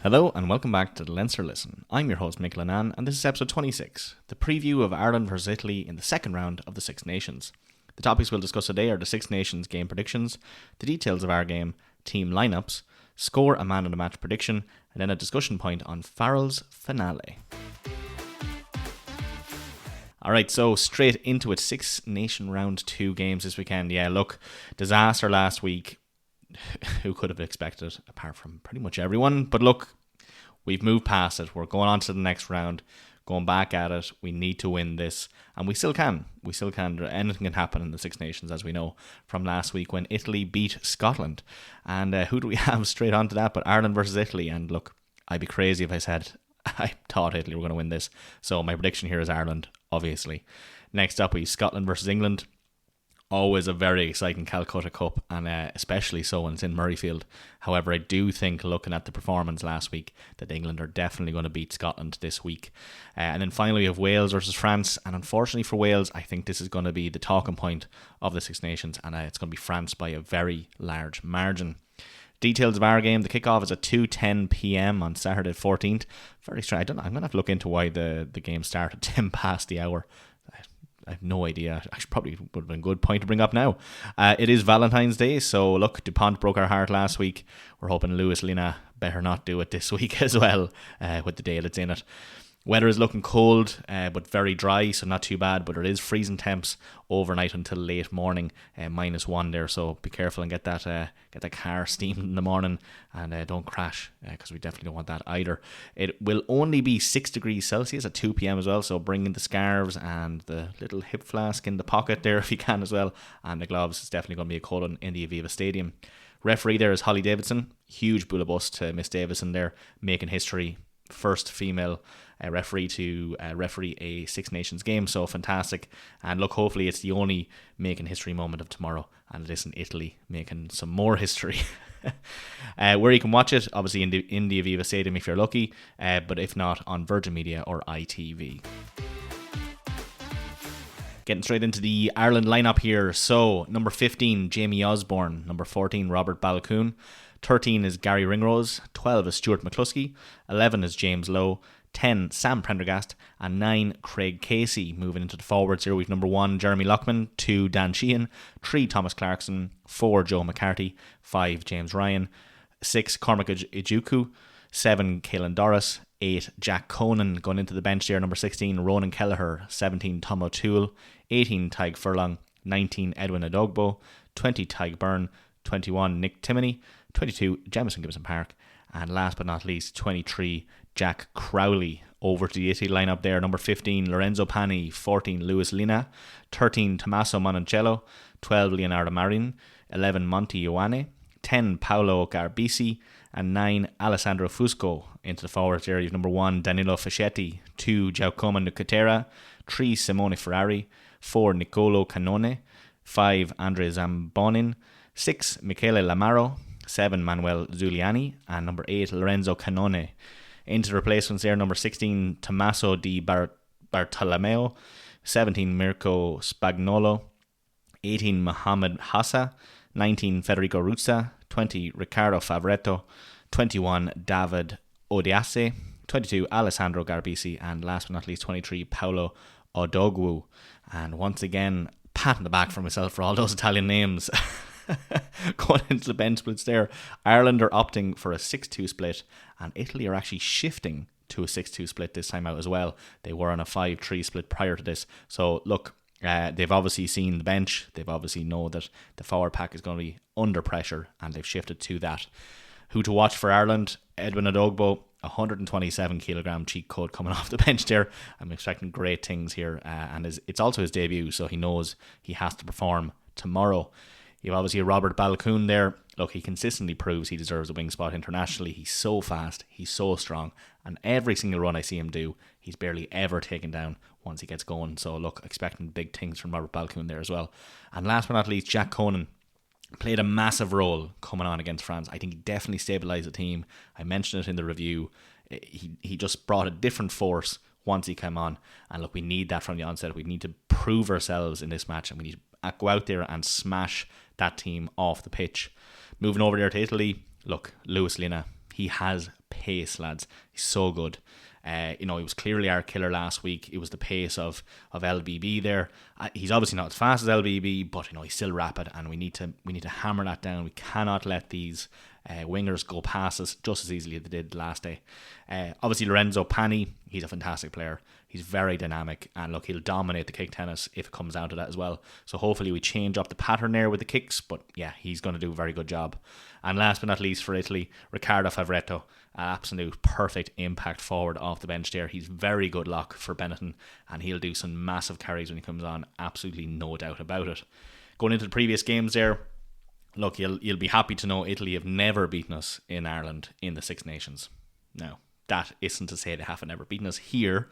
Hello and welcome back to the Leinster Listen. I'm your host Mick Lennon and this is episode 26, the preview of Ireland vs Italy in the second round of the Six Nations. The topics we'll discuss today are the Six Nations game predictions, the details of our game, team lineups, score and man of the match prediction, and then a discussion point on Farrell's finale. Alright, so straight into it, Six Nation round 2 games this weekend. Yeah, look, disaster last week. Who could have expected, apart from pretty much everyone? But look, we've moved past it. We're going on to the next round, going back at it. We need to win this, and we still can. We still can. Anything can happen in the Six Nations, as we know from last week when Italy beat Scotland. And who do we have straight on to that? But Ireland versus Italy. And look, I'd be crazy if I said I thought Italy were going to win this. So my prediction here is Ireland, obviously. Next up, we have Scotland versus England. Always a very exciting Calcutta Cup, and especially so when it's in Murrayfield. However, I do think, looking at the performance last week, that England are definitely going to beat Scotland this week. And then finally we have Wales versus France, and unfortunately for Wales, I think this is going to be the talking point of the Six Nations, and it's going to be France by a very large margin. Details of our game: the kickoff is at 2:10 p.m. on Saturday 14th. Very strange. I'm going to have to look into why the game started 10 past the hour. I have no idea. Actually, probably would have been a good point to bring up now. It is Valentine's Day, so look, DuPont broke our heart last week. We're hoping Lewis Lina better not do it this week as well, with the day that's in it. Weather is looking cold, but very dry, so not too bad, but it is freezing temps overnight until late morning, -1 there, so be careful and get that car steamed in the morning, and don't crash, because we definitely don't want that either. It will only be 6 degrees Celsius at 2 p.m. as well, so bring in the scarves and the little hip flask in the pocket there if you can as well, and the gloves. It's definitely going to be a cold one in the Aviva Stadium. Referee there is Holly Davidson. Huge bull of us to Miss Davison there, making history. First female referee to referee a Six Nations game, so fantastic. And look, hopefully it's the only making history moment of tomorrow, and it isn't Italy making some more history. Where you can watch it, obviously in the Aviva Stadium if you're lucky, but if not, on Virgin Media or ITV. Getting straight into the Ireland lineup here. So number 15, Jamie Osborne. Number 14, Robert Balcoon. 13 is Gary Ringrose, 12 is Stuart McCluskey, 11 is James Lowe, 10 Sam Prendergast, and 9 Craig Casey. Moving into the forwards here, we've number 1 Jeremy Lockman, 2 Dan Sheehan, 3 Thomas Clarkson, 4 Joe McCarthy, 5 James Ryan, 6 Cormac Ejuku, 7 Caelan Doris, 8 Jack Conan. Going into the bench there, number 16 Ronan Kelleher, 17 Tom O'Toole, 18 Tyg Furlong, 19 Edwin Adogbo, 20 Tyg Byrne, 21 Nick Timoney, 22 Jamison Gibson Park, and last but not least 23 Jack Crowley. Over to the Italy lineup there: number 15 Lorenzo Pani, 14 Luis Lina, 13 Tommaso Mononcello, 12 Leonardo Marin, 11 Monti Ioane, 10 Paolo Garbisi, and 9 Alessandro Fusco. Into the forwards there, you've number 1 Danilo Fischetti, 2 Giacomo Nicotera, 3 Simone Ferrari, 4 Nicolo Canone, 5 Andre Zambonin, 6 Michele Lamaro, 7 Manuel Zuliani, and number 8 Lorenzo Canone. Into the replacements there: number 16 Tommaso Di Bartolomeo, 17 Mirko Spagnolo, 18 Mohamed Hassa, 19 Federico Ruzza, 20 Riccardo Favretto, 21 David Odiase, 22 Alessandro Garbisi, and last but not least 23 Paolo Odogwu. And once again, pat on the back for myself for all those Italian names. Going into the bench splits there, Ireland are opting for a 6-2 split, and Italy are actually shifting to a 6-2 split this time out as well. They were on a 5-3 split prior to this. So look, they've obviously seen the bench. They've obviously know that the forward pack is going to be under pressure, and they've shifted to that. Who to watch for Ireland? Edwin Adogbo, 127 kilogram cheat code coming off the bench there. I'm expecting great things here, and it's also his debut, so he knows he has to perform tomorrow. You've obviously Robert Balcoon there. Look, he consistently proves he deserves a wing spot internationally. He's so fast, he's so strong, and every single run I see him do, he's barely ever taken down once he gets going. So look, expecting big things from Robert Balcoon there as well. And last but not least, Jack Conan played a massive role coming on against France. I think he definitely stabilised the team. I mentioned it in the review. He just brought a different force once he came on. And look, we need that from the onset. We need to prove ourselves in this match, and we need to go out there and smash that team off the pitch. Moving over there to Italy, look, Luis Lina, He has pace, lads. He's so good. He was clearly our killer last week. It was the pace of LBB there. He's obviously not as fast as LBB, but he's still rapid, and we need to hammer that down. We cannot let these wingers go past us just as easily as they did last day. Obviously Lorenzo Pani, he's a fantastic player. He's very dynamic, and look, he'll dominate the kick tennis if it comes down to that as well. So hopefully we change up the pattern there with the kicks, but yeah, he's going to do a very good job. And last but not least for Italy, Riccardo Favretto, an absolute perfect impact forward off the bench there. He's very good lock for Benetton, and he'll do some massive carries when he comes on, absolutely no doubt about it. Going into the previous games there, look, you'll be happy to know Italy have never beaten us in Ireland in the Six Nations. Now, that isn't to say they haven't ever beaten us here.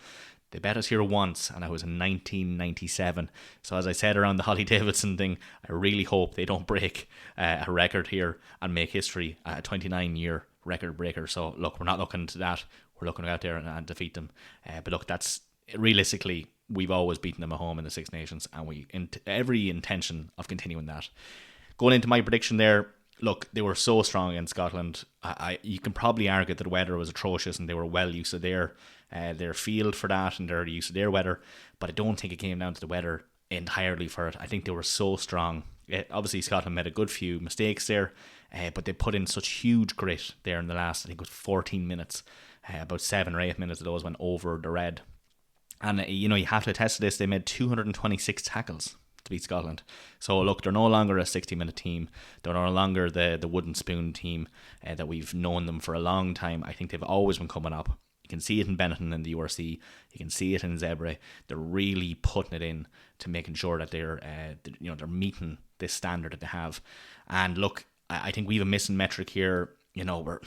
They bet us here once, and that was in 1997. So as I said around the Holly Davidson thing, I really hope they don't break a record here and make history, a 29-year record breaker. So look, we're not looking to that. We're looking to go out there and defeat them. But look, that's realistically, we've always beaten them at home in the Six Nations, and we every intention of continuing that. Going into my prediction there, look, they were so strong against Scotland. You can probably argue that the weather was atrocious and they were well used to their field for that, and they're used to their weather. But I don't think it came down to the weather entirely for it. I think they were so strong. Obviously, Scotland made a good few mistakes there, but they put in such huge grit there in the last, I think it was 14 minutes. About 7 or 8 minutes of those went over the red. And, you have to attest to this. They made 226 tackles to beat Scotland. So look, they're no longer a 60-minute team. They're no longer the wooden spoon team that we've known them for a long time. I think they've always been coming up. You can see it in Benetton and the URC. You can see it in Zebre. They're really putting it in to making sure that they're meeting this standard that they have. And look, I think we have a missing metric here. We're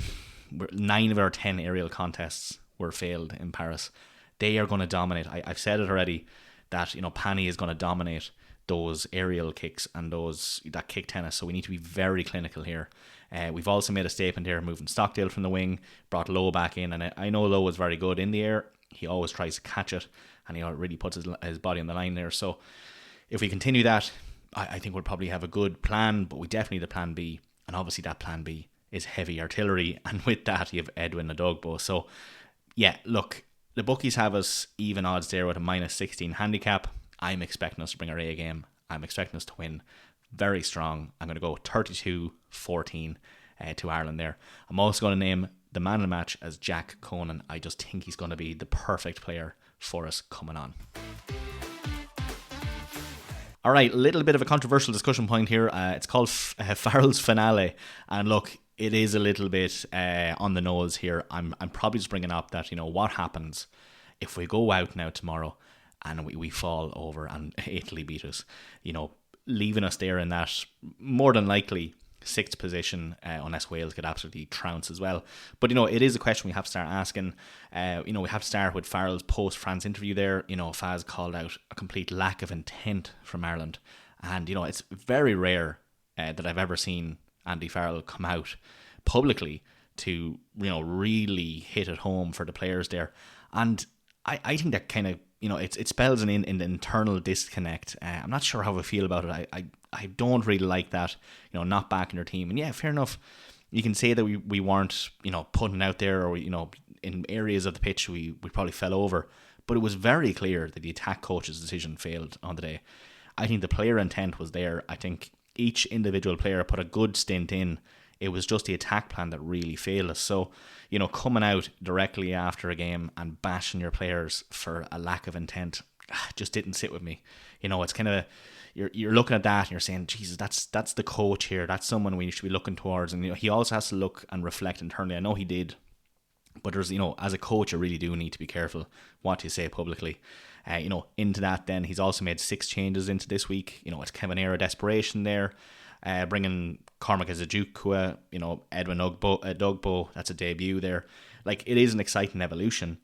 9 of our 10 aerial contests were failed in Paris. They are going to dominate. I've said it already that Pani is going to dominate those aerial kicks and that kick tennis. So we need to be very clinical here. We've also made a statement here, moving Stockdale from the wing, brought Lowe back in, and I know Lowe is very good in the air. He always tries to catch it, and he really puts his body on the line there. So if we continue that, I think we'll probably have a good plan, but we definitely need a plan B, and obviously that plan B is heavy artillery, and with that you have Edwin Adogbo. So yeah, look, the bookies have us even odds there with a -16 handicap. I'm expecting us to bring our A game. I'm expecting us to win very strong. I'm going to go 32-14 to Ireland there. I'm also going to name the man of the match as Jack Conan. I just think he's going to be the perfect player for us coming on. All right, a little bit of a controversial discussion point here. It's called Farrell's finale. And look, it is a little bit on the nose here. I'm probably just bringing up that, what happens if we go out now tomorrow and we fall over and Italy beat us, leaving us there in that more than likely 6th position, unless Wales get absolutely trounced as well. But, it is a question we have to start asking. We have to start with Farrell's post-France interview there. Faz called out a complete lack of intent from Ireland. And, it's very rare that I've ever seen Andy Farrell come out publicly to, really hit it home for the players there. And I think that kind of, it spells an internal disconnect. I'm not sure how I feel about it. I don't really like that, not backing your team. And yeah, fair enough. You can say that we weren't, putting out there, or, in areas of the pitch we probably fell over. But it was very clear that the attack coach's decision failed on the day. I think the player intent was there. I think each individual player put a good stint in. It was just the attack plan that really failed us. So, coming out directly after a game and bashing your players for a lack of intent just didn't sit with me. It's kind of, you're looking at that and you're saying, Jesus, that's the coach here. That's someone we should be looking towards. And, he also has to look and reflect internally. I know he did. But there's, as a coach, you really do need to be careful what you say publicly. Into that then, he's also made 6 changes into this week. It's kind of an air of desperation there. Bringing Cormac Ezejukwu, Edwin Adogbo, that's a debut there. Like, it is an exciting evolution,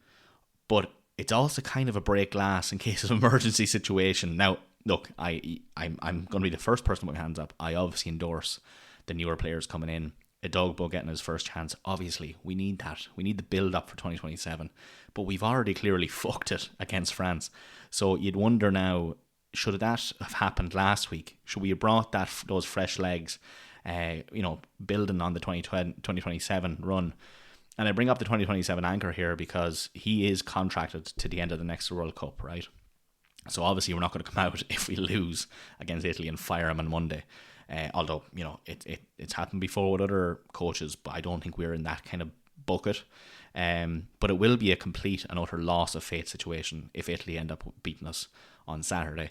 but it's also kind of a break glass in case of emergency situation. Now, look, I'm going to be the first person to put my hands up. I obviously endorse the newer players coming in. Adogbo getting his first chance. Obviously, we need that. We need the build-up for 2027. But we've already clearly fucked it against France. So you'd wonder now, should that have happened last week? Should we have brought those fresh legs, building on the 2027 run? And I bring up the 2027 anchor here because he is contracted to the end of the next World Cup, right? So obviously we're not going to come out if we lose against Italy and fire him on Monday. Although, it's happened before with other coaches, but I don't think we're in that kind of bucket. But it will be a complete and utter loss of faith situation if Italy end up beating us on Saturday.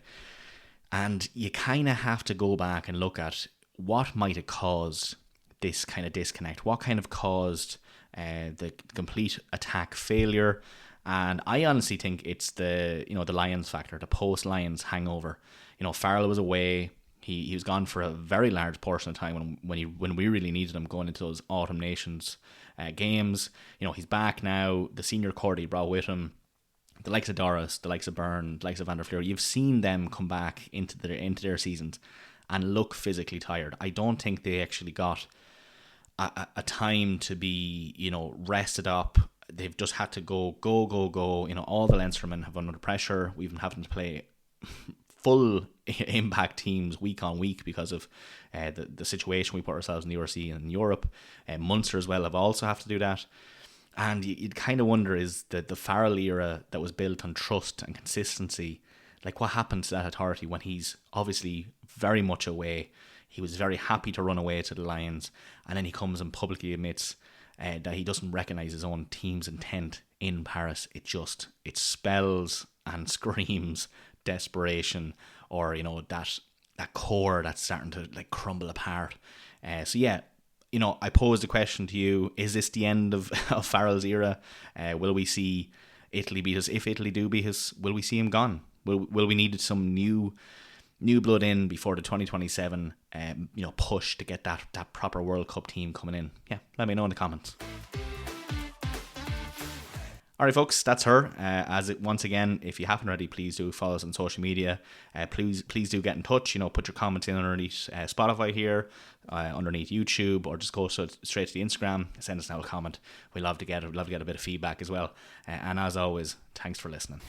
And you kind of have to go back and look at what might have caused this kind of disconnect. What kind of caused the complete attack failure? And I honestly think it's the Lions factor, the post-Lions hangover. Farrell was away. He was gone for a very large portion of time when we really needed him going into those Autumn Nations games. He's back now. The senior core he brought with him, the likes of Doris, the likes of Byrne, the likes of Van der Fleur, you've seen them come back into their seasons and look physically tired. I don't think they actually got a time to be, rested up. They've just had to go. All the Leinstermen have been under pressure. We've been having to play full impact teams week on week because of the situation we put ourselves in the URC and in Europe. Munster as well have also have to do that. And you'd kind of wonder, is that the Farrell era that was built on trust and consistency, like what happened to that authority when he's obviously very much away? He was very happy to run away to the Lions, and then he comes and publicly admits that he doesn't recognise his own team's intent in Paris. It spells and screams desperation, or that core that's starting to like crumble apart. I pose the question to you: is this the end of Farrell's era? Will we see Italy beat us? If Italy do beat us, will we see him gone? Will we need some new blood in before the 2027 push to get that proper World Cup team coming in? Yeah, let me know in the comments. Alright folks, that's her. Once again, if you haven't already, please do follow us on social media. Please do get in touch. Put your comments in underneath Spotify here, underneath YouTube, or just go straight to the Instagram. Send us a little comment. We'd love to get a bit of feedback as well. And as always, thanks for listening.